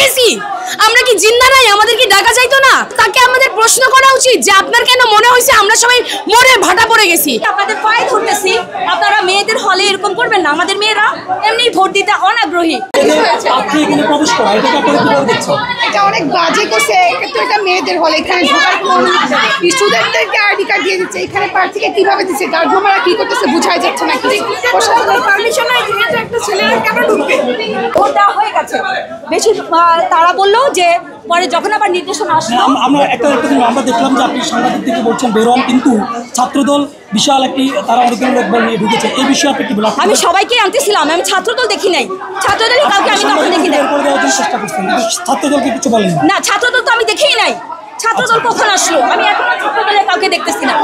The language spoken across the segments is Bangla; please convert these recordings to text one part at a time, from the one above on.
গেছি? আমরা কি জিন্দা নাই? আমাদের কি ডাকা যাইতো না? তাকে আমাদের প্রশ্ন করা উচিত যে আপনার কেন মনে হয়েছে আমরা সবাই মরে ভাটা পড়ে গেছি? আপনাদের পায়ে ধরতেছি, আপনারা মেয়েদের হলে এরকম করবেন না। আমাদের মেয়েরা এমনি ভোট দিতে অনাগ্রহী। এটা অনেক বাজে করছে, কিন্তু এটা মেয়েদের হলে এখানে ঢোকার কোনো স্টুডেন্টদেরকে আইডি কার্ড দিয়ে দিচ্ছে। এখানে প্রার্থীকে কিভাবে দিচ্ছে, গার্ডরা কি করতেছে বোঝাই যাচ্ছে না। প্রশাসনের পারমিশন নাই, একটা ছেলেরা কেন ঢুকবে? ভোট দেওয়া হয়ে গেছে বেশি। তারা বললো যে পরে যখন আবার নির্দেশনা আসলো, আমরা আমরা দেখলাম যে আপনি সাংবাদিকদেরকে বলছেন বেরোন, কিন্তু ছাত্রদল বিশাল একটি তারা অনেকগুলো লোক নিয়ে ঢুকেছে, এই বিষয়ে আপনি কি বলেন? আমি সবাইকে আনতেছিলাম, আমি ছাত্রদল দেখি নাই। ছাত্রদল কাউকে আমি তখন দেখি নাই। চেষ্টা করছেন, ছাত্রদলকে কিছু বলেন না, ছাত্রদল তো আমি দেখেই নাই। ছাত্রদল কখন আসলো? আমি এখনো ছাত্রদলের কাউকে দেখতেছি না।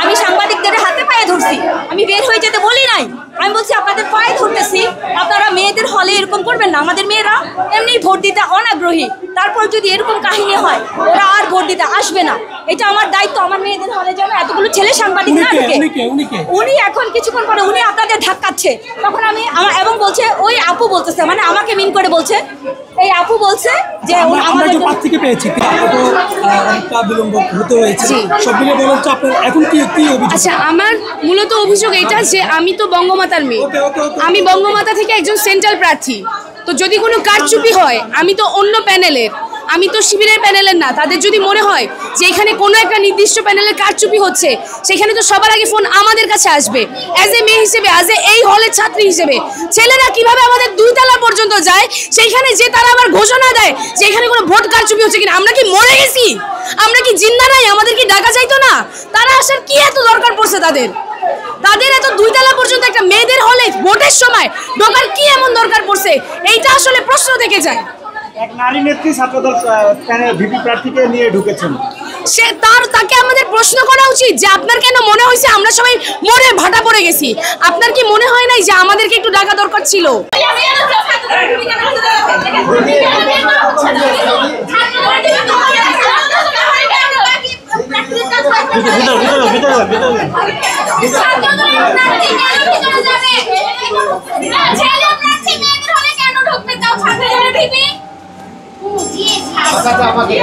আমি সাংবাদিকদের হাতে পায়ে ধরছি, আমি বের হয়ে যেতে বলি নাই। আমি বলছি আপনাদের পায়ে ধরতেছি, আপনারা মেয়েদের হলে এরকম করবেন না। আমাদের মেয়েরা এমনি ভোট দিতে অনাগ্রহী। তারপর যদি এরকম কাহিনী হয়, ওরা আর ভোট দিতে আসবে না। এটা আমার দায়িত্ব, আমার মেয়েদের হলে যেন এতগুলো ছেলে সাংবাদিক না ঢুকে। উনি এখন কিছুক্ষণ পরে উনি আপনাদের ধাক্কাচ্ছে, তখন আমি এবং বলছে ওই আপু বলতেছে, মানে আমাকে মিন করে বলছে, এই আপু বলছে যে আমাদের প্রার্থীকে পেয়েছি অনেকটা বিলম্ব হতে হয়েছে। সব মিলে বলেন তো আপনার এখন কি অভিযোগ? আচ্ছা, আমার মূলত অভিযোগ এটা যে আমি তো বঙ্গমাতার মেয়ে, আমি বঙ্গমাতা থেকে একজন সেন্ট্রাল প্রার্থী। তো যদি কোনো কারচুপি হয়, আমি তো অন্য প্যানেলের, আমি তো শিবিরের প্যানেলের না। তাদের যদি মনে হয় যে এখানে কোনো একটা নির্দিষ্ট প্যানেলের কারচুপি হচ্ছে, সেখানে তো সবার আগে ফোন আমাদের কাছে আসবে। অ্যাজ এ মেয়ে হিসেবে, অ্যাজ এ এই হলের ছাত্রী হিসেবে, ছেলেরা কিভাবে আমাদের 2 তলা পর্যন্ত যায়, সেইখানে যে তারা আবার ঘোষণা দেয় যে এখানে কোনো ভোট কারচুপি হচ্ছে কিনা। আমরা কি মরে গেছি? আমরা কি জিন্দা নাই? আমাদের কি ডাকা যাইতো না? তারা আসার কি এত দরকার পড়ছে তাদের? তাদের এত 2 তলা পর্যন্ত একটা মেয়েদের হলে ভোটের সময় ঢোকার কি এমন দরকার পড়ছে? এইটা আসলে প্রশ্ন থেকে যায়। এক নারী নেত্রী ছাত্রদল ভিপি প্রার্থীকে নিয়ে ঢুকেছেন, তাকে আমাদের প্রশ্ন করা উচিত যে আপনার কেন মনে হয়েছে আমরা সবাই মরে ভাটা পড়ে গেছি? আপনার কি মনে হয় নাই যে আমাদেরকে একটু ডাকা দরকার ছিল? আমাকে